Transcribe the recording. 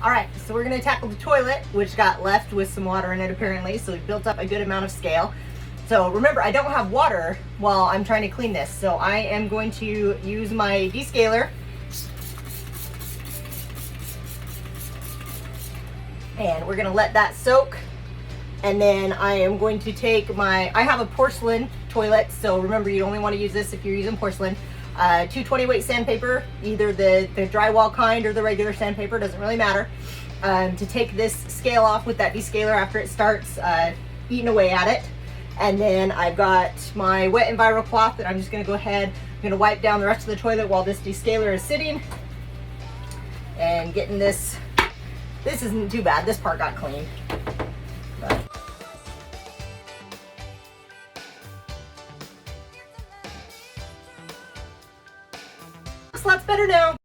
All right, so we're gonna tackle the toilet, which got left with some water in it apparently, so we built up a good amount of scale. So remember, I don't have water while I'm trying to clean this, so I am going to use my descaler. And we're gonna let that soak. And then I am going to take I have a porcelain toilet, so remember you only want to use this if you're using porcelain. 220 weight sandpaper, either the drywall kind or the regular sandpaper, doesn't really matter. To take this scale off with that descaler after it starts eating away at it. And then I've got my wet Envirocloth that I'm just gonna go ahead, I'm gonna wipe down the rest of the toilet while this descaler is sitting. And getting this isn't too bad, this part got clean. But looks lots better now.